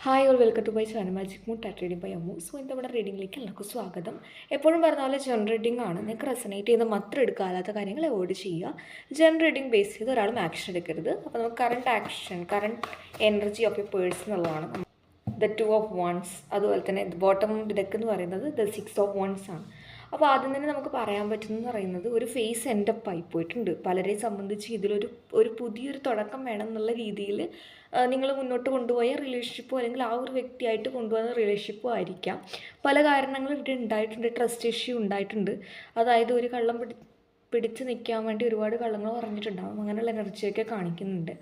Hi all welcome to my channel magic moon ടാറ്റ് reading by Ammu. So ഇന്നത്തെ റീഡിങ്ങിലേക്ക് എല്ലാവർക്കും സ്വാഗതം. എപ്പോഴും പറഞ്ഞ പോലെ ജനറൽ റീഡിംഗ് ആണ്. നിങ്ങൾക്ക് റെസനേറ്റ് ചെയ്യുന്ന മാത്രം എടുക്കാത്ത കാര്യങ്ങൾ അവോയ്ഡ് ചെയ്യുക. ജനറൽ റീഡിംഗ് ബേസ് ചെയ്ത് ഒരാളും ആക്ഷൻ എടുക്കരുത്. അപ്പോൾ നമുക്ക് current energy of A person എന്നുള്ളതാണ്. ദ 2 ഓഫ് വൺസ്, അതുപോലെ തന്നെ ബോട്ടം ഡെക്ക് എന്ന് പറയുന്നത് ദ 6 ഓഫ് വൺസ് ആണ്. അപ്പോൾ ആദ്യം തന്നെ നമുക്ക് പറയാൻ പറ്റുന്നതെന്ന് പറയുന്നത് ഒരു ഫേസ് എൻഡപ്പ് ആയി പോയിട്ടുണ്ട്. പലരെ സംബന്ധിച്ച് ഇതിലൊരു പുതിയൊരു തുടക്കം വേണം എന്നുള്ള രീതിയിൽ നിങ്ങൾ മുന്നോട്ട് കൊണ്ടുപോയ റിലേഷൻഷിപ്പോ അല്ലെങ്കിൽ ആ ഒരു വ്യക്തിയായിട്ട് കൊണ്ടുപോകുന്ന റിലേഷൻഷിപ്പോ ആയിരിക്കാം. പല കാരണങ്ങളും ഇവിടെ ഉണ്ടായിട്ടുണ്ട്. ട്രസ്റ്റ് ഇഷ്യൂ ഉണ്ടായിട്ടുണ്ട്. അതായത് ഒരു കള്ളം പിടിച്ച് നിൽക്കാൻ വേണ്ടി ഒരുപാട് കള്ളങ്ങൾ പറഞ്ഞിട്ടുണ്ടാകും. അങ്ങനെയുള്ള എനർജിയൊക്കെ കാണിക്കുന്നുണ്ട്.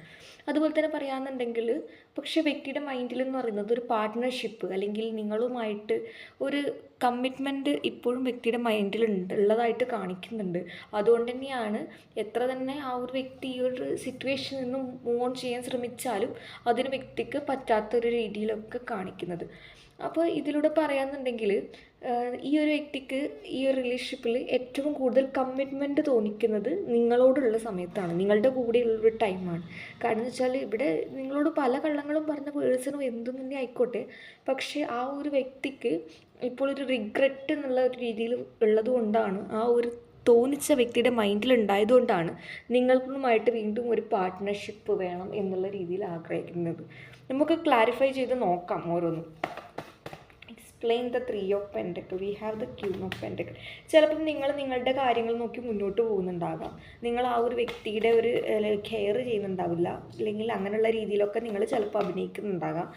അതുപോലെ തന്നെ പറയാമെന്നുണ്ടെങ്കിൽ പക്ഷേ വ്യക്തിയുടെ മൈൻഡിൽ എന്ന് പറയുന്നത് ഒരു പാർട്ട്ണർഷിപ്പ് അല്ലെങ്കിൽ നിങ്ങളുമായിട്ട് ഒരു കമ്മിറ്റ്മെൻറ്റ് ഇപ്പോഴും വ്യക്തിയുടെ മൈൻഡിൽ ഉള്ളതായിട്ട് കാണിക്കുന്നുണ്ട്. അതുകൊണ്ട് തന്നെയാണ് എത്ര തന്നെ ആ ഒരു വ്യക്തി ഈ ഒരു സിറ്റുവേഷനിൽ നിന്ന് മൂവ് ഓൺ ചെയ്യാൻ ശ്രമിച്ചാലും അതിന് വ്യക്തിക്ക് പറ്റാത്തൊരു രീതിയിലൊക്കെ കാണിക്കുന്നത്. അപ്പോൾ ഇതിലൂടെ പറയാമെന്നുണ്ടെങ്കിൽ ഈ ഒരു വ്യക്തിക്ക് ഈ ഒരു റിലേഷൻഷിപ്പിൽ ഏറ്റവും കൂടുതൽ കമ്മിറ്റ്മെൻറ്റ് തോന്നിക്കുന്നത് നിങ്ങളോടുള്ള സമയത്താണ്, നിങ്ങളുടെ കൂടെയുള്ളൊരു ടൈമാണ്. കാരണം എന്ന് വെച്ചാൽ ഇവിടെ നിങ്ങളോട് പല കള്ളങ്ങളും പറഞ്ഞ പേഴ്സണും എന്തും തന്നെ ആയിക്കോട്ടെ, പക്ഷേ ആ ഒരു വ്യക്തിക്ക് ഇപ്പോൾ ഒരു റിഗ്രറ്റ് എന്നുള്ള ഒരു രീതിയിൽ ഉള്ളത് കൊണ്ടാണ്, ആ ഒരു തോന്നിച്ച വ്യക്തിയുടെ മൈൻഡിൽ ഉണ്ടായതുകൊണ്ടാണ് നിങ്ങൾക്കുമായിട്ട് വീണ്ടും ഒരു പാർട്ട്ണർഷിപ്പ് വേണം എന്നുള്ള രീതിയിൽ ആഗ്രഹിക്കുന്നത്. നമുക്ക് ക്ലാരിഫൈ ചെയ്ത് നോക്കാം ഓരോന്നും. Explain the 3 of pentacle. V have the queen of pentacle. ചിലപ്പം നിങ്ങളുടെ കാര്യങ്ങൾ നോക്കി മുന്നോട്ട് പോകുന്നുണ്ടാകാം. നിങ്ങൾ ആ ഒരു വ്യക്തിയുടെ ഒരു കെയർ ചെയ്യുന്നുണ്ടാവില്ല, അല്ലെങ്കിൽ അങ്ങനെയുള്ള രീതിയിലൊക്കെ നിങ്ങൾ ചിലപ്പോൾ അഭിനയിക്കുന്നുണ്ടാകാം.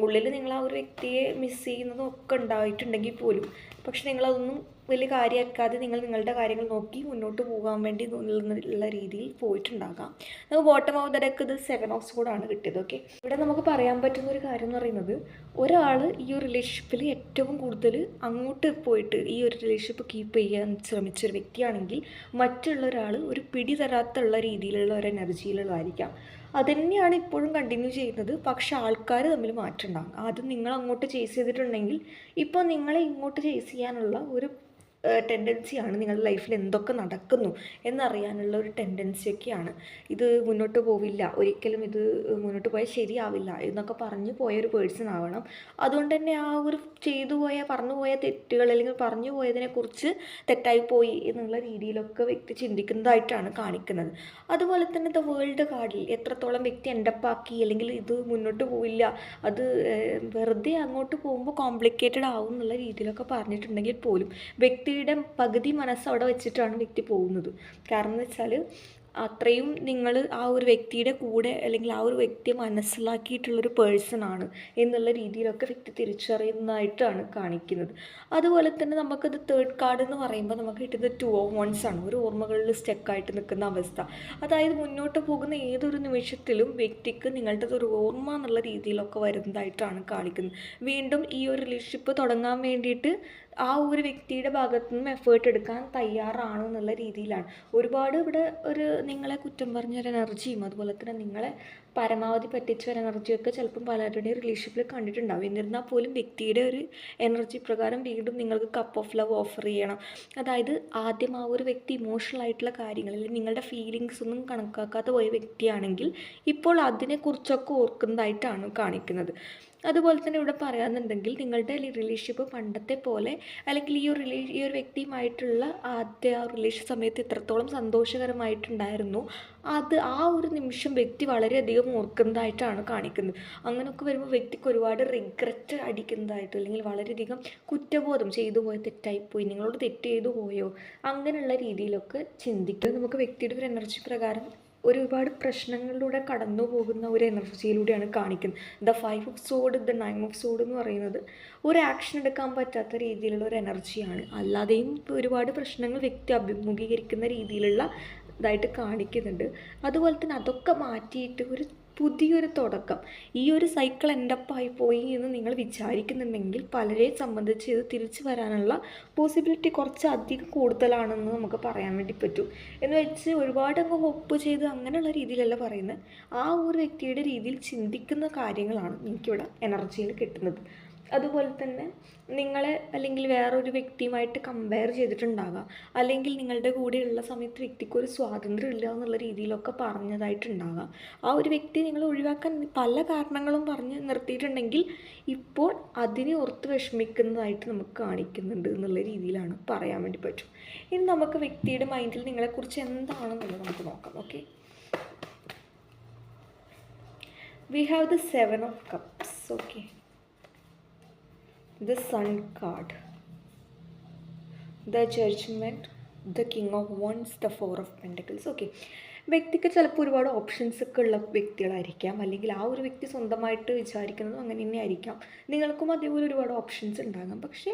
ഉള്ളിൽ നിങ്ങൾ ആ ഒരു വ്യക്തിയെ മിസ് ചെയ്യുന്നതും ഒക്കെ ഉണ്ടായിട്ടുണ്ടെങ്കിൽ പോലും പക്ഷെ നിങ്ങളതൊന്നും വലിയ കാര്യമാക്കാതെ നിങ്ങളുടെ കാര്യങ്ങൾ നോക്കി മുന്നോട്ട് പോകാൻ വേണ്ടി ഉള്ള രീതിയിൽ പോയിട്ടുണ്ടാകാം. നമുക്ക് ബോട്ടം ഓഫ് ദ ഡെക്ക് ഇത് 7 ഓഫ് സോഡാണ് കിട്ടിയത്. ഓക്കെ, ഇവിടെ നമുക്ക് പറയാൻ പറ്റുന്ന ഒരു കാര്യം എന്ന് പറയുന്നത് ഒരാൾ ഈ ഒരു റിലേഷൻഷിപ്പിൽ ഏറ്റവും കൂടുതൽ അങ്ങോട്ട് പോയിട്ട് ഈ ഒരു റിലേഷൻഷിപ്പ് കീപ്പ് ചെയ്യാൻ ശ്രമിച്ചൊരു വ്യക്തിയാണെങ്കിൽ മറ്റുള്ള ഒരാൾ ഒരു പിടി തരാത്തുള്ള രീതിയിലുള്ള ഒരു എനർജിയിലുള്ളതായിരിക്കാം. അതുതന്നെയാണ് ഇപ്പോഴും കണ്ടിന്യൂ ചെയ്യുന്നത്. പക്ഷെ ആൾക്കാർ തമ്മിൽ മാറ്റമുണ്ടാകും. ആദ്യം നിങ്ങൾ അങ്ങോട്ട് ചേസ് ചെയ്തിട്ടുണ്ടെങ്കിൽ ഇപ്പോൾ നിങ്ങളെ ഇങ്ങോട്ട് ചേസ് ചെയ്യാനുള്ള ഒരു ടെൻഡൻസിയാണ്. നിങ്ങളുടെ ലൈഫിൽ എന്തൊക്കെ നടക്കുന്നു എന്നറിയാനുള്ള ഒരു ടെൻഡൻസിയൊക്കെയാണ്. ഇത് മുന്നോട്ട് പോവില്ല, ഒരിക്കലും ഇത് മുന്നോട്ട് പോയാൽ ശരിയാവില്ല എന്നൊക്കെ പറഞ്ഞു പോയൊരു പേഴ്സൺ ആവണം. അതുകൊണ്ട് തന്നെ ആ ഒരു പറഞ്ഞുപോയ തെറ്റുകൾ അല്ലെങ്കിൽ പറഞ്ഞു പോയതിനെക്കുറിച്ച് തെറ്റായിപ്പോയി എന്നുള്ള രീതിയിലൊക്കെ വ്യക്തി ചിന്തിക്കുന്നതായിട്ടാണ് കാണിക്കുന്നത്. അതുപോലെ തന്നെ ദ വേൾഡ് കാർഡിൽ എത്രത്തോളം വ്യക്തി എൻഡപ്പാക്കി അല്ലെങ്കിൽ ഇത് മുന്നോട്ട് പോവില്ല, അത് വെറുതെ അങ്ങോട്ട് പോകുമ്പോൾ കോംപ്ലിക്കേറ്റഡ് ആവും എന്നുള്ള രീതിയിലൊക്കെ പറഞ്ഞിട്ടുണ്ടെങ്കിൽ പോലും വ്യക്തിയുടെ പകുതി മനസ്സ് അവിടെ വെച്ചിട്ടാണ് വ്യക്തി പോകുന്നത്. കാരണം എന്ന് വെച്ചാൽ അത്രയും നിങ്ങൾ ആ ഒരു വ്യക്തിയുടെ കൂടെ അല്ലെങ്കിൽ ആ ഒരു വ്യക്തിയെ മനസ്സിലാക്കിയിട്ടുള്ളൊരു പേഴ്സണാണ് എന്നുള്ള രീതിയിലൊക്കെ വ്യക്തി തിരിച്ചറിയുന്നതായിട്ടാണ് കാണിക്കുന്നത്. അതുപോലെ തന്നെ നമുക്കത് 3rd കാർഡ് എന്ന് പറയുമ്പോൾ നമുക്ക് കിട്ടുന്നത് 2 ഓഫ് വൺസ് ആണ്. ഒരു ഓർമ്മകളിൽ സ്റ്റക്കായിട്ട് നിൽക്കുന്ന അവസ്ഥ. അതായത് മുന്നോട്ട് പോകുന്ന ഏതൊരു നിമിഷത്തിലും വ്യക്തിക്ക് നിങ്ങളുടെ ഒരു ഓർമ്മ എന്നുള്ള രീതിയിലൊക്കെ വരുന്നതായിട്ടാണ് കാണിക്കുന്നത്. വീണ്ടും ഈ ഒരു റിലേഷൻഷിപ്പ് തുടങ്ങാൻ വേണ്ടിയിട്ട് ആ ഒരു വ്യക്തിയുടെ ഭാഗത്തു നിന്നും എഫേർട്ട് എടുക്കാൻ തയ്യാറാണ് എന്നുള്ള രീതിയിലാണ്. ഒരുപാട് ഇവിടെ നിങ്ങളെ കുറ്റം പറഞ്ഞൊരു എനർജിയും അതുപോലെ തന്നെ നിങ്ങളെ പരമാവധി പറ്റിച്ച ഒരു എനർജിയൊക്കെ ചിലപ്പം പലരുടെയും റിലേഷൻഷിപ്പിൽ കണ്ടിട്ടുണ്ടാവും. എന്നിരുന്നാൽ പോലും വ്യക്തിയുടെ ഒരു എനർജി പ്രകാരം വീണ്ടും നിങ്ങൾക്ക് കപ്പ് ഓഫ് ലവ് ഓഫർ ചെയ്യണം. അതായത് ആദ്യം ആ ഒരു വ്യക്തി ഇമോഷണൽ ആയിട്ടുള്ള കാര്യങ്ങൾ അല്ലെങ്കിൽ നിങ്ങളുടെ ഫീലിങ്സ് ഒന്നും കണക്കാക്കാതെ പോയ വ്യക്തിയാണെങ്കിൽ ഇപ്പോൾ അതിനെക്കുറിച്ചൊക്കെ ഓർക്കുന്നതായിട്ടാണ് കാണിക്കുന്നത്. അതുപോലെ തന്നെ ഇവിടെ പറയാമെന്നുണ്ടെങ്കിൽ നിങ്ങളുടെ റിലേഷൻഷിപ്പ് പണ്ടത്തെ പോലെ അല്ലെങ്കിൽ ഈ ഒരു വ്യക്തിയുമായിട്ടുള്ള ആദ്യ ആ റിലേഷൻ സമയത്ത് എത്രത്തോളം സന്തോഷകരമായിട്ടുണ്ടായിരുന്നു അത് ആ ഒരു നിമിഷം വ്യക്തി വളരെയധികം ഓർക്കുന്നതായിട്ടാണ് കാണിക്കുന്നത്. അങ്ങനെയൊക്കെ വരുമ്പോൾ വ്യക്തിക്ക് ഒരുപാട് റിഗ്രറ്റ് അടിക്കുന്നതായിട്ട് അല്ലെങ്കിൽ വളരെയധികം കുറ്റബോധം ചെയ്തു പോയോ, തെറ്റായിപ്പോയി, നിങ്ങളോട് തെറ്റ് ചെയ്തു പോയോ, അങ്ങനെയുള്ള രീതിയിലൊക്കെ ചിന്തിക്കുക. നമുക്ക് വ്യക്തിയുടെ ഒരു എനർജി പ്രകാരം ഒരുപാട് പ്രശ്നങ്ങളിലൂടെ കടന്നു പോകുന്ന ഒരു എനർജിയിലൂടെയാണ് കാണിക്കുന്നത്. ദ 5 ഓഫ് സോഡ്, ദ 9 ഓഫ് സോഡ് എന്ന് പറയുന്നത് ഒരു ആക്ഷൻ എടുക്കാൻ പറ്റാത്ത രീതിയിലുള്ള ഒരു എനർജിയാണ്. അല്ലാതെയും ഒരുപാട് പ്രശ്നങ്ങൾ വ്യക്തി അഭിമുഖീകരിക്കുന്ന രീതിയിലുള്ള ഇതായിട്ട് കാണിക്കുന്നുണ്ട്. അതുപോലെ തന്നെ അതൊക്കെ മാറ്റിയിട്ട് ഒരു പുതിയൊരു തുടക്കം, ഈ ഒരു സൈക്കിൾ എൻഡപ്പായി പോയി എന്ന് നിങ്ങൾ വിചാരിക്കുന്നുണ്ടെങ്കിൽ പലരെ സംബന്ധിച്ച് ഇത് തിരിച്ചു വരാനുള്ള പോസിബിലിറ്റി കുറച്ചധികം കൂടുതലാണെന്ന് നമുക്ക് പറയാൻ വേണ്ടി പറ്റും. എന്ന് വെച്ച് ഒരുപാട് അങ്ങ് ഹോപ്പ് ചെയ്ത് അങ്ങനെയുള്ള രീതിയിലല്ല പറയുന്നത്. ആ ഒരു വ്യക്തിയുടെ രീതിയിൽ ചിന്തിക്കുന്ന കാര്യങ്ങളാണ് എനിക്കിവിടെ എനർജിയിൽ കിട്ടുന്നത്. അതുപോലെ തന്നെ നിങ്ങളെ അല്ലെങ്കിൽ വേറൊരു വ്യക്തിയുമായിട്ട് കമ്പയർ ചെയ്തിട്ടുണ്ടാകാം, അല്ലെങ്കിൽ നിങ്ങളുടെ കൂടെയുള്ള സമയത്ത് വ്യക്തിക്ക് ഒരു സ്വാതന്ത്ര്യം ഇല്ല എന്നുള്ള രീതിയിലൊക്കെ പറഞ്ഞതായിട്ടുണ്ടാകാം. ആ ഒരു വ്യക്തി നിങ്ങൾ ഒഴിവാക്കാൻ പല കാരണങ്ങളും പറഞ്ഞ് നിർത്തിയിട്ടുണ്ടെങ്കിൽ ഇപ്പോൾ അതിനെ ഓർത്ത് വിഷമിക്കുന്നതായിട്ട് നമുക്ക് കാണിക്കുന്നുണ്ട് എന്നുള്ള രീതിയിലാണ് പറയാൻ വേണ്ടി പറ്റും. ഇനി നമുക്ക് വ്യക്തിയുടെ മൈൻഡിൽ നിങ്ങളെക്കുറിച്ച് എന്താണെന്നുള്ളത് നമുക്ക് നോക്കാം. Okay, we have the 7 of Cups. Okay, the Sun card, the Judgment, the King of Wands, the 4 of Pentacles. Okay, വ്യക്തിക്ക് ചിലപ്പോൾ ഒരുപാട് ഓപ്ഷൻസ് ഒക്കെ ഉള്ള വ്യക്തികളായിരിക്കാം, അല്ലെങ്കിൽ ആ ഒരു വ്യക്തി സ്വന്തമായിട്ട് വിചാരിക്കുന്നതും അങ്ങനെ തന്നെ ആയിരിക്കാം. നിങ്ങൾക്കും അതേപോലെ ഒരുപാട് ഓപ്ഷൻസ് ഉണ്ടാകാം. പക്ഷേ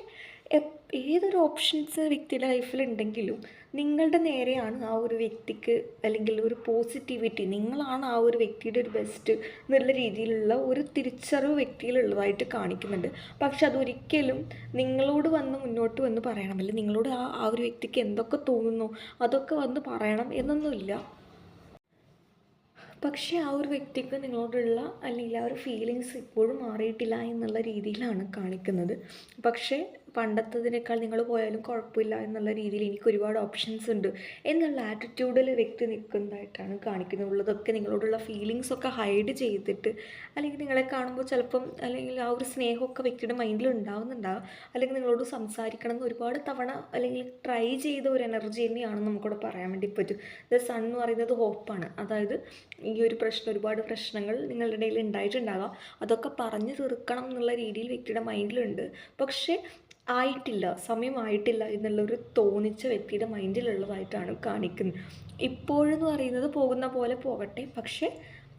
ഏതൊരു ഓപ്ഷൻസ് വ്യക്തിയുടെ ലൈഫിൽ ഉണ്ടെങ്കിലും നിങ്ങളുടെ നേരെയാണ് ആ ഒരു വ്യക്തിക്ക്, അല്ലെങ്കിൽ ഒരു പോസിറ്റിവിറ്റി, നിങ്ങളാണ് ആ ഒരു വ്യക്തിയുടെ ഒരു ബെസ്റ്റ് എന്നുള്ള രീതിയിലുള്ള ഒരു തിരിച്ചറിവ് വ്യക്തിയിലുള്ളതായിട്ട് കാണിക്കുന്നുണ്ട്. പക്ഷെ അതൊരിക്കലും നിങ്ങളോട് വന്ന് മുന്നോട്ട് വന്ന് പറയണം, അല്ലെങ്കിൽ നിങ്ങളോട് ആ ഒരു വ്യക്തിക്ക് എന്തൊക്കെ തോന്നുന്നു അതൊക്കെ വന്ന് പറയണം എന്നൊന്നുമില്ല. പക്ഷേ ആ ഒരു വ്യക്തിക്ക് നിങ്ങളോടുള്ള അല്ലെങ്കിൽ ആ ഒരു ഫീലിങ്സ് ഇപ്പോഴും മാറിയിട്ടില്ല എന്നുള്ള രീതിയിലാണ് കാണിക്കുന്നത്. പക്ഷേ പണ്ടത്തതിനേക്കാൾ നിങ്ങൾ പോയാലും കുഴപ്പമില്ല എന്നുള്ള രീതിയിൽ എനിക്ക് ഒരുപാട് ഓപ്ഷൻസ് ഉണ്ട് എന്നുള്ള ആറ്റിറ്റ്യൂഡിൽ വ്യക്തി നിൽക്കുന്നതായിട്ടാണ് കാണിക്കുന്നത്. ഉള്ളതൊക്കെ നിങ്ങളോടുള്ള ഫീലിങ്സൊക്കെ ഹൈഡ് ചെയ്തിട്ട്, അല്ലെങ്കിൽ നിങ്ങളെ കാണുമ്പോൾ ചിലപ്പം അല്ലെങ്കിൽ ആ ഒരു സ്നേഹമൊക്കെ വ്യക്തിയുടെ മൈൻഡിൽ ഉണ്ടാകുന്നുണ്ടാകും, അല്ലെങ്കിൽ നിങ്ങളോട് സംസാരിക്കണം എന്ന് ഒരുപാട് തവണ അല്ലെങ്കിൽ ട്രൈ ചെയ്ത ഒരു എനർജി തന്നെയാണെന്ന് നമുക്കിവിടെ പറയാൻ വേണ്ടി പറ്റും. ദ സൺ എന്ന് പറയുന്നത് ഹോപ്പാണ്. അതായത് ഈ ഒരു ഒരുപാട് പ്രശ്നങ്ങൾ നിങ്ങളുടെ ഇടയിൽ ഉണ്ടായിട്ടുണ്ടാകാം, അതൊക്കെ പറഞ്ഞു തീർക്കണം എന്നുള്ള രീതിയിൽ വ്യക്തിയുടെ മൈൻഡിലുണ്ട്. പക്ഷേ ആയിട്ടില്ല, സമയമായിട്ടില്ല എന്നുള്ളൊരു തോന്നിച്ച വ്യക്തിയുടെ മൈൻഡിലുള്ളതായിട്ടാണ് കാണിക്കുന്നത്. ഇപ്പോഴെന്ന് പറയുന്നത് പോകുന്ന പോലെ പോകട്ടെ, പക്ഷേ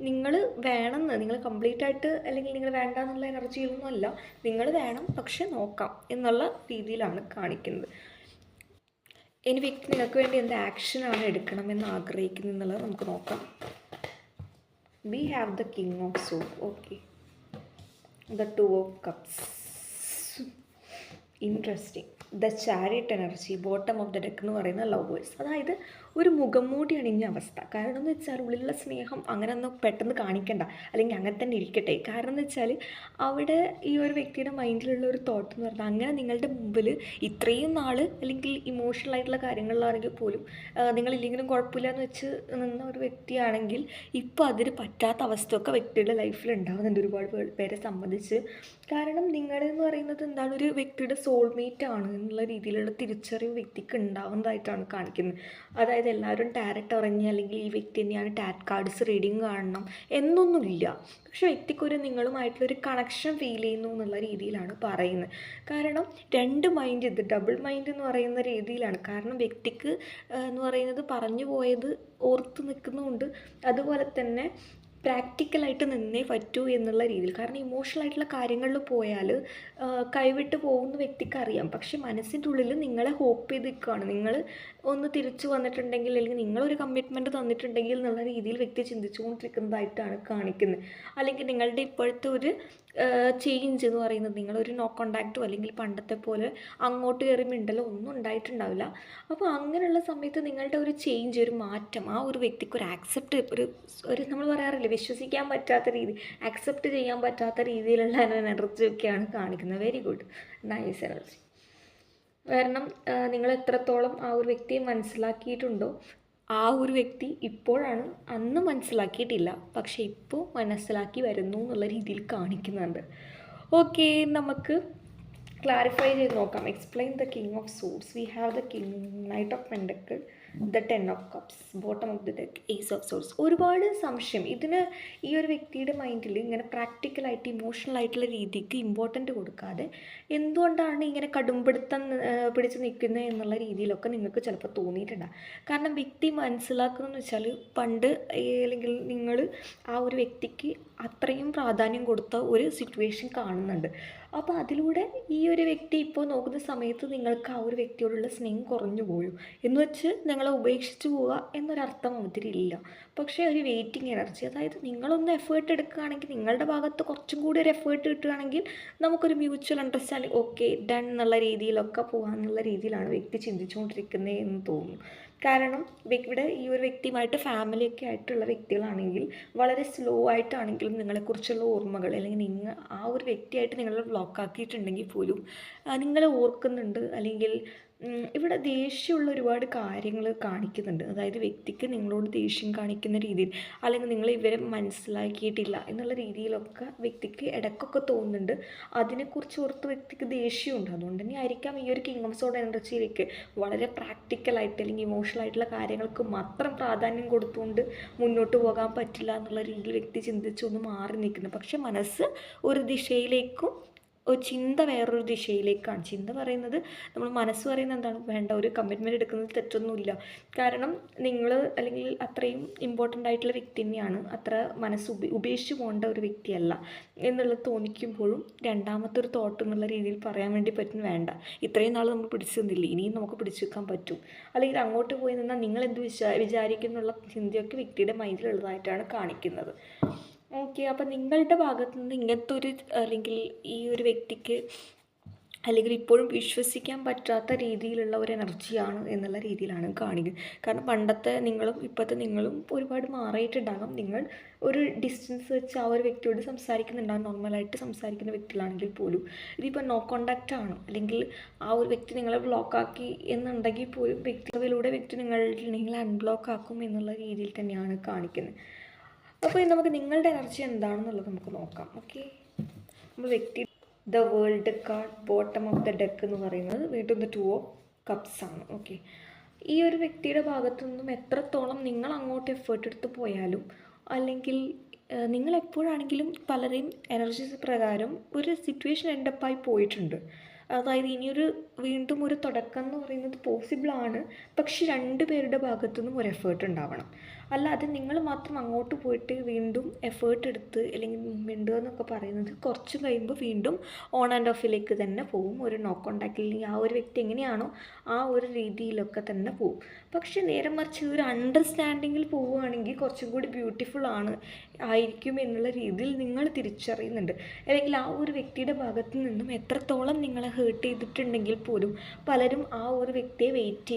നിങ്ങൾ വേണമെന്ന്, നിങ്ങൾ കംപ്ലീറ്റ് ആയിട്ട് അല്ലെങ്കിൽ നിങ്ങൾ വേണ്ട എന്നുള്ള എനർജിയിലൊന്നും അല്ല, നിങ്ങൾ വേണം പക്ഷെ നോക്കാം എന്നുള്ള രീതിയിലാണ് കാണിക്കുന്നത്. ഇനി വ്യക്തി നിങ്ങൾക്ക് വേണ്ടി എന്ത് ആക്ഷനാണ് എടുക്കണമെന്ന് ആഗ്രഹിക്കുന്നത് എന്നുള്ളത് നമുക്ക് നോക്കാം. We have the King of Swords. Okay, the 2 of Cups. Interesting. The chariot energy, bottom of the deck എന്ന് പറയുന്ന ലവേഴ്സ്. അതായത് ഒരു മുഖംമൂടി അണിഞ്ഞ അവസ്ഥ. കാരണം എന്ന് വെച്ചാൽ ഉള്ളിലുള്ള സ്നേഹം അങ്ങനെ ഒന്നും പെട്ടെന്ന് കാണിക്കണ്ട, അല്ലെങ്കിൽ അങ്ങനെ തന്നെ ഇരിക്കട്ടെ. കാരണം എന്ന് വെച്ചാൽ അവിടെ ഈ ഒരു വ്യക്തിയുടെ മൈൻഡിലുള്ള ഒരു തോട്ട് എന്ന് പറഞ്ഞാൽ, അങ്ങനെ നിങ്ങളുടെ മുമ്പിൽ ഇത്രയും നാൾ അല്ലെങ്കിൽ ഇമോഷണൽ ആയിട്ടുള്ള കാര്യങ്ങളിലാണെങ്കിൽ പോലും നിങ്ങളില്ലെങ്കിലും കുഴപ്പമില്ല എന്ന് വെച്ച് നിന്ന ഒരു വ്യക്തിയാണെങ്കിൽ ഇപ്പോൾ അതിന് പറ്റാത്ത അവസ്ഥയൊക്കെ വ്യക്തിയുടെ ലൈഫിൽ ഉണ്ടാകുന്നുണ്ട് ഒരുപാട് പേരെ സംബന്ധിച്ച്. കാരണം നിങ്ങളെന്ന് പറയുന്നത് എന്താണ്, ഒരു വ്യക്തിയുടെ സോൾമേറ്റ് ആണ് എന്നുള്ള രീതിയിലുള്ള തിരിച്ചറിവ് വ്യക്തിക്ക് ഉണ്ടാവുന്നതായിട്ടാണ് കാണിക്കുന്നത്. അതായത് എല്ലാവരും ടാരറ്റ് അറിഞ്ഞ് അല്ലെങ്കിൽ ഈ വ്യക്തി തന്നെയാണ് ടാറ്റ് കാർഡ്സ് റീഡിങ് കാണണം എന്നൊന്നുമില്ല. പക്ഷെ വ്യക്തിക്കൊരു നിങ്ങളുമായിട്ടുള്ളൊരു കണക്ഷൻ ഫീൽ ചെയ്യുന്നു എന്നുള്ള രീതിയിലാണ് പറയുന്നത്. കാരണം 2 മൈൻഡ്, ഇത് ഡബിൾ മൈൻഡ് എന്ന് പറയുന്ന രീതിയിലാണ്. കാരണം വ്യക്തിക്ക് എന്ന് പറയുന്നത് പറഞ്ഞു പോയത് ഓർത്ത് നിൽക്കുന്നുമുണ്ട്, അതുപോലെ തന്നെ പ്രാക്ടിക്കലായിട്ട് നിന്നേ പറ്റൂ എന്നുള്ള രീതിയിൽ. കാരണം ഇമോഷണൽ ആയിട്ടുള്ള കാര്യങ്ങളിൽ പോയാൽ കൈവിട്ട് പോകുന്ന വ്യക്തിക്ക് അറിയാം. പക്ഷെ മനസ്സിൻ്റെ ഉള്ളിൽ നിങ്ങളെ ഹോപ്പ് ചെയ്ത് നിൽക്കുകയാണ്, നിങ്ങൾ ഒന്ന് തിരിച്ചു വന്നിട്ടുണ്ടെങ്കിൽ അല്ലെങ്കിൽ നിങ്ങളൊരു കമ്മിറ്റ്മെൻറ്റ് തന്നിട്ടുണ്ടെങ്കിൽ എന്നുള്ള രീതിയിൽ വ്യക്തി ചിന്തിച്ചുകൊണ്ടിരിക്കുന്നതായിട്ടാണ് കാണിക്കുന്നത്. അല്ലെങ്കിൽ നിങ്ങളുടെ ഇപ്പോഴത്തെ ഒരു ചേഞ്ച് എന്ന് പറയുന്നത്, നിങ്ങളൊരു നോ കോണ്ടാക്റ്റോ അല്ലെങ്കിൽ പണ്ടത്തെ പോലെ അങ്ങോട്ട് കയറി മിണ്ടലോ ഒന്നും ഉണ്ടായിട്ടുണ്ടാവില്ല. അപ്പോൾ അങ്ങനെയുള്ള സമയത്ത് നിങ്ങളുടെ ഒരു ചേഞ്ച്, ഒരു മാറ്റം ആ ഒരു വ്യക്തിക്ക് ഒരു ആക്സെപ്റ്റ്, ഒരു നമ്മൾ പറയാറില്ലേ വിശ്വസിക്കാൻ പറ്റാത്ത രീതി, ആക്സെപ്റ്റ് ചെയ്യാൻ പറ്റാത്ത രീതിയിലുള്ള എനർജി ഒക്കെയാണ് കാണിക്കുന്നത്. Very good, nice energy. കാരണം നിങ്ങൾ എത്രത്തോളം ആ ഒരു വ്യക്തിയെ മനസ്സിലാക്കിയിട്ടുണ്ടോ, ആ ഒരു വ്യക്തി ഇപ്പോഴാണ്, അന്ന് മനസ്സിലാക്കിയിട്ടില്ല പക്ഷേ ഇപ്പോൾ മനസ്സിലാക്കി വരുന്നു എന്നുള്ള രീതിയിൽ കാണിക്കുന്നുണ്ട്. ഓക്കെ, നമുക്ക് ക്ലാരിഫൈ ചെയ്ത് നോക്കാം. Explain the king of swords. We have the king, knight of pentacle, the 10 of Cups, bottom of the deck, ace of swords. ഒരുപാട് സംശയം ഇതിന്. ഈ ഒരു വ്യക്തിയുടെ മൈൻഡിൽ ഇങ്ങനെ പ്രാക്ടിക്കലായിട്ട് ഇമോഷണൽ ആയിട്ടുള്ള രീതിക്ക് ഇമ്പോർട്ടൻ്റ് കൊടുക്കാതെ എന്തുകൊണ്ടാണ് ഇങ്ങനെ കടുംപിടുത്തം പിടിച്ച് നിൽക്കുന്നത് എന്നുള്ള രീതിയിലൊക്കെ നിങ്ങൾക്ക് ചിലപ്പോൾ തോന്നിയിട്ടുണ്ടാകും. കാരണം വ്യക്തി മനസ്സിലാക്കുന്നതെന്ന് വെച്ചാൽ, പണ്ട് അല്ലെങ്കിൽ നിങ്ങൾ ആ ഒരു വ്യക്തിക്ക് അത്രയും പ്രാധാന്യം കൊടുത്ത ഒരു സിറ്റുവേഷൻ കാണുന്നുണ്ട്. അപ്പോൾ അതിലൂടെ ഈ ഒരു വ്യക്തി ഇപ്പോൾ നോക്കുന്ന സമയത്ത് നിങ്ങൾക്ക് ആ ഒരു വ്യക്തിയോടുള്ള സ്നേഹം കുറഞ്ഞു പോയോ എന്ന് വെച്ച് നിങ്ങളെ ഉപേക്ഷിച്ച് പോവുക എന്നൊരർത്ഥം അതിലില്ല. പക്ഷേ ഒരു വെയിറ്റിംഗ് എനർജി, അതായത് നിങ്ങളൊന്ന് എഫേർട്ട് എടുക്കുകയാണെങ്കിൽ, നിങ്ങളുടെ ഭാഗത്ത് കുറച്ചും കൂടി ഒരു എഫേർട്ട് കിട്ടുകയാണെങ്കിൽ നമുക്കൊരു മ്യൂച്വൽ അണ്ടർസ്റ്റാൻഡിങ്, ഓക്കെ ഡൺ എന്നുള്ള രീതിയിലൊക്കെ പോകാമെന്നുള്ള രീതിയിലാണ് വ്യക്തി ചിന്തിച്ചുകൊണ്ടിരിക്കുന്നത് എന്ന് തോന്നുന്നു. കാരണം ഇവിടെ ഈ ഒരു വ്യക്തിയുമായിട്ട് ഫാമിലിയൊക്കെ ആയിട്ടുള്ള വ്യക്തികളാണെങ്കിൽ വളരെ സ്ലോ ആയിട്ടാണെങ്കിലും നിങ്ങളെക്കുറിച്ചുള്ള ഓർമ്മകൾ അല്ലെങ്കിൽ നിങ്ങൾ ആ ഒരു വ്യക്തിയായിട്ട് നിങ്ങളെ ബ്ലോക്ക് ആക്കിയിട്ടുണ്ടെങ്കിൽ പോലും നിങ്ങളെ ഓർക്കുന്നുണ്ട്. അല്ലെങ്കിൽ ഇവിടെ ദേഷ്യമുള്ള ഒരുപാട് കാര്യങ്ങൾ കാണിക്കുന്നുണ്ട്. അതായത് വ്യക്തിക്ക് നിങ്ങളോട് ദേഷ്യം കാണിക്കുന്ന രീതിയിൽ, അല്ലെങ്കിൽ നിങ്ങൾ ഇവരെ മനസ്സിലാക്കിയിട്ടില്ല എന്നുള്ള രീതിയിലൊക്കെ വ്യക്തിക്ക് ഇടയ്ക്കൊക്കെ തോന്നുന്നുണ്ട്. അതിനെക്കുറിച്ച് ഓർത്ത് വ്യക്തിക്ക് ദേഷ്യമുണ്ട്. അതുകൊണ്ട് തന്നെ ആയിരിക്കാം ഈ ഒരു കിങ് ഓഫ് സോഡ് എനർജിയിലേക്ക് വളരെ പ്രാക്ടിക്കലായിട്ട് അല്ലെങ്കിൽ ഇമോഷണൽ ആയിട്ടുള്ള കാര്യങ്ങൾക്ക് മാത്രം പ്രാധാന്യം കൊടുത്തുകൊണ്ട് മുന്നോട്ട് പോകാൻ പറ്റില്ല എന്നുള്ള രീതിയിൽ വ്യക്തി ചിന്തിച്ചൊന്ന് മാറി നിൽക്കുന്നത്. പക്ഷെ മനസ്സ് ഒരു ദിശയിലേക്കും ഒരു ചിന്ത വേറൊരു ദിശയിലേക്കാണ്. ചിന്ത പറയുന്നത്, നമ്മൾ മനസ്സ് പറയുന്നത് എന്താണ്, വേണ്ട, ഒരു കമ്മിറ്റ്മെൻറ്റ് എടുക്കുന്നത് തെറ്റൊന്നുമില്ല. കാരണം നിങ്ങൾ അല്ലെങ്കിൽ അത്രയും ഇമ്പോർട്ടൻ്റ് ആയിട്ടുള്ള വ്യക്തി തന്നെയാണ്, അത്ര മനസ്സ് ഉപേക്ഷിച്ച് പോകേണ്ട ഒരു വ്യക്തിയല്ല എന്നുള്ളത് തോന്നിക്കുമ്പോഴും രണ്ടാമത്തെ ഒരു തോട്ട് എന്നുള്ള രീതിയിൽ പറയാൻ വേണ്ടി പറ്റും, വേണ്ട, ഇത്രയും നാൾ നമ്മൾ പിടിച്ചു നിന്നില്ല, ഇനിയും നമുക്ക് പിടിച്ചു വെക്കാൻ പറ്റും. അല്ലെങ്കിൽ അങ്ങോട്ട് പോയി നിന്നാൽ നിങ്ങളെന്ത് വിചാരിക്കുന്നുള്ള ചിന്തയൊക്കെ വ്യക്തിയുടെ മൈൻഡിലുള്ളതായിട്ടാണ് കാണിക്കുന്നത്. ഓക്കെ, അപ്പം നിങ്ങളുടെ ഭാഗത്തു നിന്ന് ഇങ്ങനത്തെ ഒരു അല്ലെങ്കിൽ ഈ ഒരു വ്യക്തിക്ക് അല്ലെങ്കിൽ ഇപ്പോഴും വിശ്വസിക്കാൻ പറ്റാത്ത രീതിയിലുള്ള ഒരു എനർജിയാണ് എന്നുള്ള രീതിയിലാണ് കാണിക്കുന്നത്. കാരണം പണ്ടത്തെ നിങ്ങളും ഇപ്പോഴത്തെ നിങ്ങളും ഒരുപാട് മാറിയിട്ടുണ്ടാകാം. നിങ്ങൾ ഒരു ഡിസ്റ്റൻസ് വെച്ച് ആ ഒരു വ്യക്തിയോട് സംസാരിക്കുന്നുണ്ടാകും, നോർമലായിട്ട് സംസാരിക്കുന്ന വ്യക്തികളാണെങ്കിൽ പോലും. ഇതിപ്പോൾ നോ കോണ്ടാക്റ്റ് ആണ്, അല്ലെങ്കിൽ ആ ഒരു വ്യക്തി നിങ്ങളെ ബ്ലോക്കാക്കി എന്നുണ്ടെങ്കിൽ പോലും വ്യക്തിയിലൂടെ വ്യക്തി നിങ്ങൾ അൺബ്ലോക്ക് ആക്കും എന്നുള്ള രീതിയിൽ തന്നെയാണ് കാണിക്കുന്നത്. അപ്പോൾ നമുക്ക് നിങ്ങളുടെ എനർജി എന്താണെന്നുള്ളത് നമുക്ക് നോക്കാം. ഓക്കെ, നമ്മൾ വ്യക്തി the world card, bottom of the deck എന്ന് പറയുന്നത് വീണ്ടും ദ 2 ഓഫ് കപ്സ് ആണ്. ഓക്കെ, ഈ ഒരു വ്യക്തിയുടെ ഭാഗത്തു നിന്നും എത്രത്തോളം നിങ്ങൾ അങ്ങോട്ട് എഫേർട്ട് എടുത്ത് പോയാലും, അല്ലെങ്കിൽ നിങ്ങൾ എപ്പോഴാണെങ്കിലും പലരെയും എനർജീസ് പ്രകാരം ഒരു സിറ്റുവേഷൻ എൻഡപ്പായി പോയിട്ടുണ്ട്. അതായത് ഇനിയൊരു വീണ്ടും ഒരു തുടക്കം എന്ന് പറയുന്നത് പോസിബിളാണ്. പക്ഷെ 2 പേരുടെ ഭാഗത്തു നിന്നും ഒരു എഫേർട്ട് ഉണ്ടാവണം. അല്ലാതെ നിങ്ങൾ മാത്രം അങ്ങോട്ട് പോയിട്ട് വീണ്ടും എഫേർട്ട് എടുത്ത് അല്ലെങ്കിൽ മിണ്ടുക എന്നൊക്കെ പറയുന്നത് കുറച്ച് കഴിയുമ്പോൾ വീണ്ടും ഓൺ ആൻഡ് ഓഫിലേക്ക് തന്നെ പോകും. ഒരു നോ കോണ്ടാക്ട് അല്ലെങ്കിൽ ആ ഒരു വ്യക്തി എങ്ങനെയാണോ ആ ഒരു രീതിയിലൊക്കെ തന്നെ പോകും. പക്ഷെ നേരെ മറിച്ച് ഒരു അണ്ടർസ്റ്റാൻഡിങ്ങിൽ പോവുകയാണെങ്കിൽ കുറച്ചും കൂടി ബ്യൂട്ടിഫുൾ ആയിരിക്കും എന്നുള്ള രീതിയിൽ നിങ്ങൾ തിരിച്ചറിയുന്നുണ്ട്. അല്ലെങ്കിൽ ആ ഒരു വ്യക്തിയുടെ ഭാഗത്തു നിന്നും എത്രത്തോളം നിങ്ങളെ ഹേർട്ട് ചെയ്തിട്ടുണ്ടെങ്കിൽ പോലും പലരും ആ ഒരു വ്യക്തിയെ വെയിറ്റ്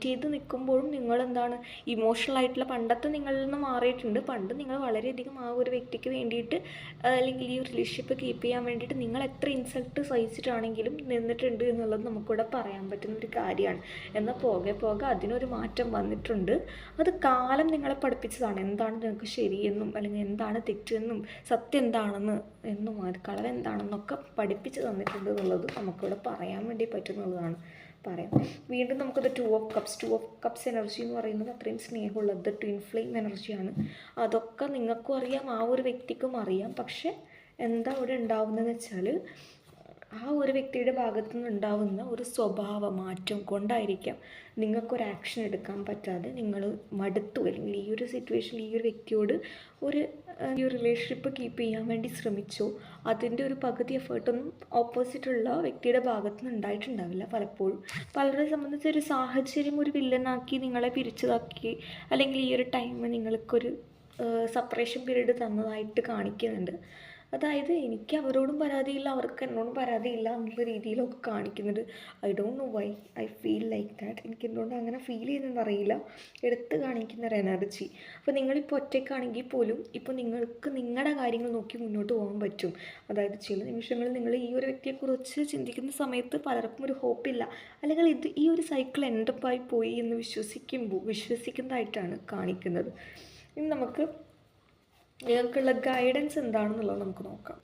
ചെയ്ത് നിൽക്കുമ്പോഴും നിങ്ങളെന്താണ് ഇമോഷണൽ ആയിട്ടുള്ള പണ്ടത്തെ നിങ്ങളിൽ നിന്ന് മാറിയിട്ടുണ്ട്. പണ്ട് നിങ്ങൾ വളരെയധികം ആ ഒരു വ്യക്തിക്ക് വേണ്ടിയിട്ട് അല്ലെങ്കിൽ ഈ റിലേഷൻഷിപ്പ് കീപ്പ് ചെയ്യാൻ വേണ്ടിയിട്ട് നിങ്ങൾ എത്ര ഇൻസൾട്ട് സഹിച്ചിട്ടാണെങ്കിലും നിന്നിട്ടുണ്ട് എന്നുള്ളത് നമുക്കിവിടെ പറയാൻ പറ്റുന്ന ഒരു കാര്യമാണ്. എന്നാൽ പോകെ അതിനൊരു മാറ്റം വന്നിട്ടുണ്ട്. അത് കാലം നിങ്ങളെ പഠിപ്പിച്ചതാണ്, എന്താണ് നിങ്ങൾക്ക് ശരിയെന്നും അല്ലെങ്കിൽ എന്താണ് തെറ്റെന്നും സത്യം എന്താണെന്ന് എന്നും അത് കളവ് എന്താണെന്നൊക്കെ പഠിപ്പിച്ച് തന്നിട്ടുണ്ട് എന്നുള്ളത് നമുക്കിവിടെ പറയാൻ വേണ്ടി പറ്റുന്നതാണ്. പറയാം വീണ്ടും നമുക്കത് 2 ഓഫ് കപ്സ് എനർജി എന്ന് പറയുന്നത് അത്രയും സ്നേഹമുള്ളത് ട്വിൻ ഫ്ലെയിം എനർജിയാണ്. അതൊക്കെ നിങ്ങൾക്കും അറിയാം, ആ ഒരു വ്യക്തിക്കും അറിയാം. പക്ഷെ എന്താ ഇവിടെ ഉണ്ടാവുന്നതെന്ന് വെച്ചാൽ ആ ഒരു വ്യക്തിയുടെ ഭാഗത്തു നിന്ന് ഉണ്ടാവുന്ന ഒരു സ്വഭാവ മാറ്റം കൊണ്ടായിരിക്കാം നിങ്ങൾക്കൊരു ആക്ഷൻ എടുക്കാൻ പറ്റാതെ നിങ്ങൾ മടുത്തു, അല്ലെങ്കിൽ ഈ ഒരു സിറ്റുവേഷനിൽ ഈ ഒരു വ്യക്തിയോട് ഈ ഒരു റിലേഷൻഷിപ്പ് കീപ്പ് ചെയ്യാൻ വേണ്ടി ശ്രമിച്ചോ, അതിൻ്റെ ഒരു പകുതി എഫേർട്ടൊന്നും ഓപ്പോസിറ്റുള്ള വ്യക്തിയുടെ ഭാഗത്തു നിന്ന് ഉണ്ടായിട്ടുണ്ടാവില്ല. പലപ്പോഴും പലരെ സംബന്ധിച്ച് ഒരു സാഹചര്യം ഒരു വില്ലനാക്കി നിങ്ങളെ പിരിച്ചതാക്കി, അല്ലെങ്കിൽ ഈ ഒരു ടൈം നിങ്ങൾക്കൊരു സെപ്പറേഷൻ പീരീഡ് തന്നതായിട്ട് കാണിക്കുന്നുണ്ട്. അതായത് എനിക്ക് അവരോടും പരാതിയില്ല, അവർക്ക് എന്നോടും പരാതിയില്ല എന്നുള്ള രീതിയിലൊക്കെ കാണിക്കുന്നത്. I don't know why I feel like that. എനിക്ക് എന്തുകൊണ്ട് അങ്ങനെ ഫീൽ ചെയ്യുന്നതെന്ന് അറിയില്ല. എടുത്ത് കാണിക്കുന്ന ഒരു എനർജി. അപ്പോൾ നിങ്ങളിപ്പോൾ ഒറ്റയ്ക്കാണെങ്കിൽ പോലും ഇപ്പോൾ നിങ്ങൾക്ക് നിങ്ങളുടെ കാര്യങ്ങൾ നോക്കി മുന്നോട്ട് പോകാൻ പറ്റും. അതായത് ചില നിമിഷങ്ങളിൽ നിങ്ങൾ ഈ ഒരു വ്യക്തിയെക്കുറിച്ച് ചിന്തിക്കുന്ന സമയത്ത് പലർക്കും ഒരു ഹോപ്പില്ല, അല്ലെങ്കിൽ ഈ ഒരു സൈക്കിൾ എൻഡപ്പായി പോയി എന്ന് വിശ്വസിക്കുന്നതായിട്ടാണ് കാണിക്കുന്നത്. ഇനി നമുക്ക് നിങ്ങൾക്കുള്ള ഗൈഡൻസ് എന്താണെന്നുള്ളത് നമുക്ക് നോക്കാം.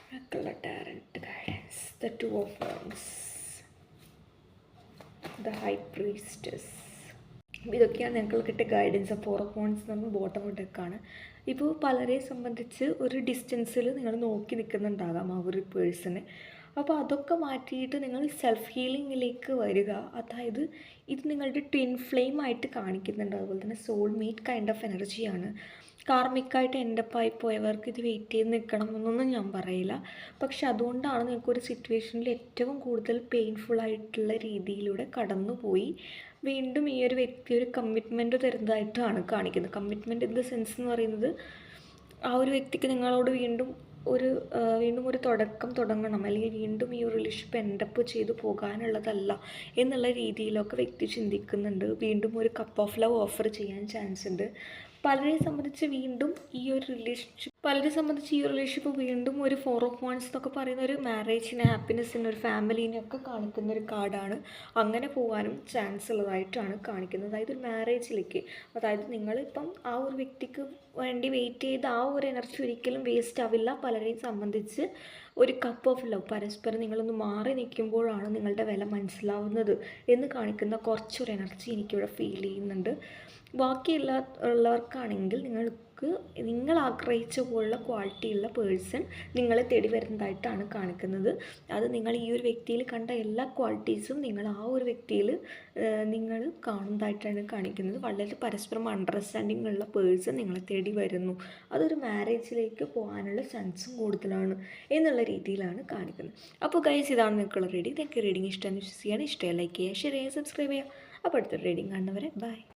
നിങ്ങൾക്കുള്ള direct guidance, the 2 of wands, the high priestess. ഇതൊക്കെയാണ് നിങ്ങൾക്ക് കിട്ടിയ ഗൈഡൻസ്. 4 ഓഫ് wands നമ്മൾ ബോട്ടം ഡെക്കാണ്. ഇപ്പോൾ പലരെ സംബന്ധിച്ച് ഒരു ഡിസ്റ്റൻസിൽ നിങ്ങൾ നോക്കി നിൽക്കുന്നുണ്ടാകാം ആ ഒരു പേഴ്സണെ. അപ്പോൾ അതൊക്കെ മാറ്റിയിട്ട് നിങ്ങൾ സെൽഫ് ഹീലിങ്ങിലേക്ക് വരിക. അതായത് ഇത് നിങ്ങളുടെ ട്വിൻ ഫ്ലെയിം ആയിട്ട് കാണിക്കുന്നുണ്ട്. അതുപോലെ തന്നെ സോൾമേറ്റ് കൈൻഡ് ഓഫ് എനർജിയാണ്. കാർമിക്കായിട്ട് എൻഡപ്പായി പോയവർക്ക് ഇത് വെയിറ്റ് ചെയ്ത് നിൽക്കണം എന്നൊന്നും ഞാൻ പറയില്ല. പക്ഷെ അതുകൊണ്ടാണ് നിങ്ങൾക്കൊരു സിറ്റുവേഷനിൽ ഏറ്റവും കൂടുതൽ പെയിൻഫുള്ളായിട്ടുള്ള രീതിയിലൂടെ കടന്നുപോയി വീണ്ടും ഈ ഒരു വ്യക്തി ഒരു കമ്മിറ്റ്മെൻറ്റ് തരുന്നതായിട്ടാണ് കാണിക്കുന്നത്. കമ്മിറ്റ്മെൻറ്റ് ഇൻ ദ സെൻസ് എന്ന് പറയുന്നത് ആ ഒരു വ്യക്തിക്ക് നിങ്ങളോട് വീണ്ടും വീണ്ടും ഒരു തുടക്കം തുടങ്ങണം, അല്ലെങ്കിൽ വീണ്ടും ഈ ഒരു റിലേഷൻഷിപ്പ് എൻഡപ്പ് ചെയ്തു പോകാനുള്ളതല്ല എന്നുള്ള രീതിയിലൊക്കെ വ്യക്തി ചിന്തിക്കുന്നുണ്ട്. വീണ്ടും ഒരു കപ്പ് ഓഫ് ലവ് ഓഫർ ചെയ്യാൻ ചാൻസ് ഉണ്ട്. പലരെ സംബന്ധിച്ച് ഈ ഒരു റിലേഷൻഷിപ്പ് വീണ്ടും ഒരു 4 of Wands എന്നൊക്കെ പറയുന്ന ഒരു മാരേജിനെ, ഹാപ്പിനെസ്സിന്, ഒരു ഫാമിലീനെ ഒക്കെ കാണിക്കുന്ന ഒരു കാർഡാണ്. അങ്ങനെ പോകാനും ചാൻസ് ഉള്ളതായിട്ടാണ് കാണിക്കുന്നത്. അതായത് ഒരു മാരേജിലേക്ക്, അതായത് നിങ്ങളിപ്പം ആ ഒരു വ്യക്തിക്ക് വേണ്ടി വെയിറ്റ് ചെയ്ത് ആ ഒരു എനർജി ഒരിക്കലും വേസ്റ്റ് ആവില്ല. പലരെയും സംബന്ധിച്ച് ഒരു കപ്പ് ഓഫ് ലവ്, പരസ്പരം നിങ്ങളൊന്ന് മാറി നിൽക്കുമ്പോഴാണ് നിങ്ങളുടെ വില മനസ്സിലാവുന്നത് എന്ന് കാണിക്കുന്ന കുറച്ചൊരു എനർജി എനിക്കിവിടെ ഫീൽ ചെയ്യുന്നുണ്ട്. ഉള്ളവർക്കാണെങ്കിൽ നിങ്ങൾ ആഗ്രഹിച്ച പോലുള്ള ക്വാളിറ്റിയുള്ള പേഴ്സൺ നിങ്ങളെ തേടി വരുന്നതായിട്ടാണ് കാണിക്കുന്നത്. അത് നിങ്ങൾ ഈ ഒരു വ്യക്തിയിൽ കണ്ട എല്ലാ ക്വാളിറ്റീസും നിങ്ങൾ ആ ഒരു വ്യക്തിയിൽ നിങ്ങൾ കാണുന്നതായിട്ടാണ് കാണിക്കുന്നത്. വളരെ പരസ്പരം അണ്ടർസ്റ്റാൻഡിങ് ഉള്ള പേഴ്സൺ നിങ്ങളെ തേടി വരുന്നു. അതൊരു മാരേജിലേക്ക് പോകാനുള്ള ചാൻസും കൂടുതലാണ് എന്നുള്ള രീതിയിലാണ് കാണിക്കുന്നത്. അപ്പോൾ ഗൈസ്, ഇതാണ് നിങ്ങൾക്കുള്ള റീഡിങ്. നിങ്ങൾക്ക് റീഡിങ് ഇഷ്ടമെന്ന് വിശ്വസിക്കുകയാണ്. ഇഷ്ടമായി ലൈക്ക് ചെയ്യുക, ഷെയർ ചെയ്യുക, സബ്സ്ക്രൈബ് ചെയ്യുക. അപ്പോൾ അടുത്തൊരു റീഡിങ് കാണുന്നവരെ ബൈ.